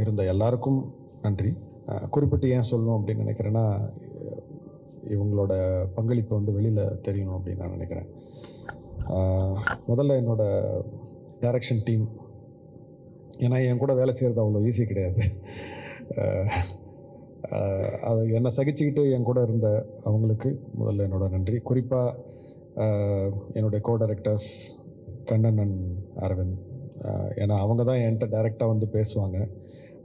இருந்த எல்லாருக்கும் நன்றி. குறிப்பிட்டு ஏன் சொல்லணும் அப்படின்னு நினைக்கிறேன்னா, இவங்களோட பங்களிப்பு வந்து வெளியில் தெரியணும் அப்படின்னு நான் நினைக்கிறேன். முதல்ல என்னோடய டைரக்ஷன் டீம், ஏன்னா என் கூட வேலை செய்கிறது அவ்வளோ ஈஸி கிடையாது. அது என்னை சகிச்சுக்கிட்டு என் கூட இருந்த அவங்களுக்கு முதல்ல என்னோடய நன்றி. குறிப்பாக என்னுடைய co directors Kannan and Aravind, ஏன்னா அவங்க தான் என்கிட்ட டைரெக்டாக வந்து பேசுவாங்க.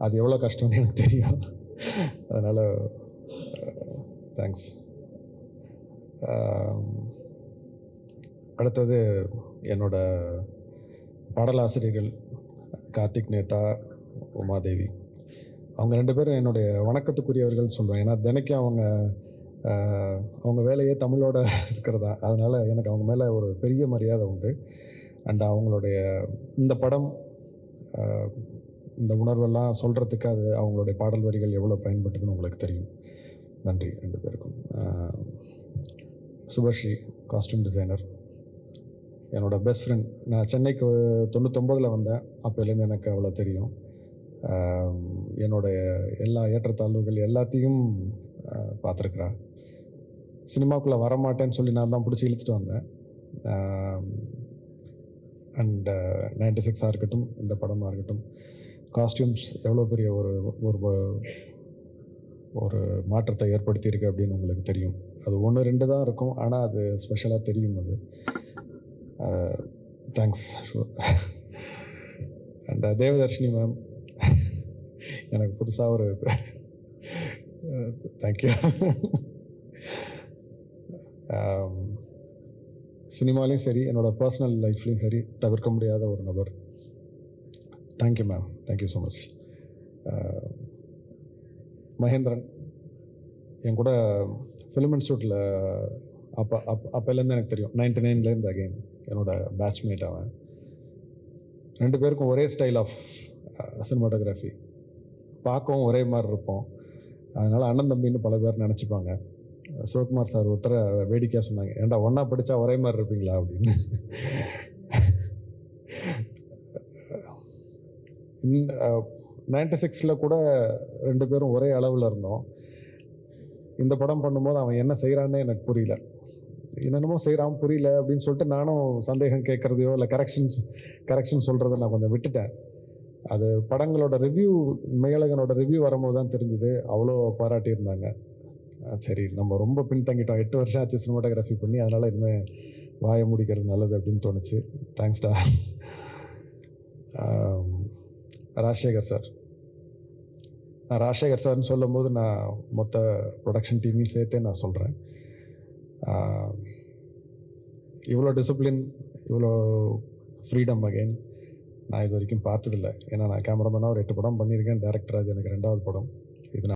அது எவ்வளோ கஷ்டம்னு எனக்கு தெரியும். அதனால் தேங்க்ஸ். அடுத்தது என்னோடய பாடலாசிரியர்கள் கார்த்திக் நேதா, உமாதேவி, அவங்க 2 பேரும் என்னுடைய வணக்கத்துக்குரியவர்கள் சொல்லுவேன். ஏன்னா தினைக்கும் அவங்க வேலையே தமிழோட இருக்கிறதா, அதனால் எனக்கு அவங்க மேலே ஒரு பெரிய மரியாதை உண்டு. அண்ட் அவங்களுடைய இந்த படம், இந்த உணர்வெல்லாம் சொல்கிறதுக்கு அது அவங்களுடைய பாடல் வரிகள் எவ்வளோ பயன்படுதுன்னு உங்களுக்கு தெரியும். நன்றி 2 பேருக்கும். சுபஸ்ரீ, காஸ்டியூம் டிசைனர், என்னோடய பெஸ்ட் ஃப்ரெண்ட். நான் சென்னைக்கு 99 வந்தேன். அப்போலேருந்து எனக்கு அவ்வளோ தெரியும். என்னுடைய எல்லா ஏற்றத்தாழ்வுகள் எல்லாத்தையும் பார்த்துருக்குறா. சினிமாவுக்குள்ளே வரமாட்டேன்னு சொல்லி நான் தான் பிடிச்சி இழுத்துட்டு வந்தேன். அண்ட் 96 இருக்கட்டும், இந்த படமாக இருக்கட்டும், காஸ்டியூம்ஸ் எவ்வளோ பெரிய ஒரு மாற்றத்தை ஏற்படுத்தியிருக்கு அப்படின்னு உங்களுக்கு தெரியும். அது 1, 2 தான் இருக்கும், ஆனால் அது ஸ்பெஷலாக தெரியும். அது தேங்க்ஸ். அண்ட் தேவதர்ஷினி மேம், எனக்கு புதுசாக ஒரு தேங்க்யூ. சினிமாலையும் சரி, என்னோடய பர்சனல் லைஃப்லேயும் சரி, தவிர்க்க முடியாத ஒரு நபர். Thank you ma'am, thank you so much. Mahendran, என் கூட ஃபிலிம் இன்ஸ்டியூட்டில் அப்போலேருந்து எனக்கு தெரியும். 99லேருந்து அகெயின் என்னோடய பேட்ச்மேட் அவன். 2 பேருக்கும் ஒரே ஸ்டைல் ஆஃப் சினிமாட்டோகிராஃபி, பார்க்கவும் ஒரே மாதிரி இருப்போம். அதனால் அண்ணன் தம்பின்னு பல பேர் நினச்சிப்பாங்க. சிவகுமார் சார் ஒருத்தர வேடிக்கையாக சொன்னாங்க, ஏன்டா ஒன்றா படித்தா ஒரே மாதிரி இருப்பீங்களா அப்படின்னு. இந்த 96 கூட 2 பேரும் ஒரே அளவில் இருந்தோம். இந்த படம் பண்ணும்போது அவன் என்ன செய்கிறான்னே எனக்கு புரியல. என்னென்னமோ செய்கிறான், புரியல அப்படின்னு சொல்லிட்டு நானும் சந்தேகம் கேட்குறதையோ இல்லை கரெக்ஷன் சொல்கிறத நான் கொஞ்சம் விட்டுட்டேன். அது படங்களோட ரிவ்யூ, மேலகனோட ரிவ்யூ வரும்போது தான் தெரிஞ்சுது. அவ்வளோ பாராட்டியிருந்தாங்க. சரி, நம்ம ரொம்ப பின்தங்கிட்டோம். 8 வருஷம் ஆச்சு சினிமாட்டோகிராஃபி பண்ணி, அதனால் இனிமேல் வாயை முடிக்கிறது நல்லது அப்படின்னு தோணுச்சு. தேங்க்ஸ்டா. ராஜசேகர் சார், நான் ராஜசேகர் சார்னு சொல்லும் போது நான் மொத்த ப்ரொடக்ஷன் டீமையும் சேர்த்தே நான் சொல்கிறேன். இவ்வளோ டிசிப்ளின், இவ்வளோ ஃப்ரீடம் அகெயின் நான் இது வரைக்கும் பார்த்ததில்லை. ஏன்னா நான் கேமராமேனாக ஒரு 8 படம் பண்ணியிருக்கேன். டைரக்டராக இது எனக்கு 2வது படம். இது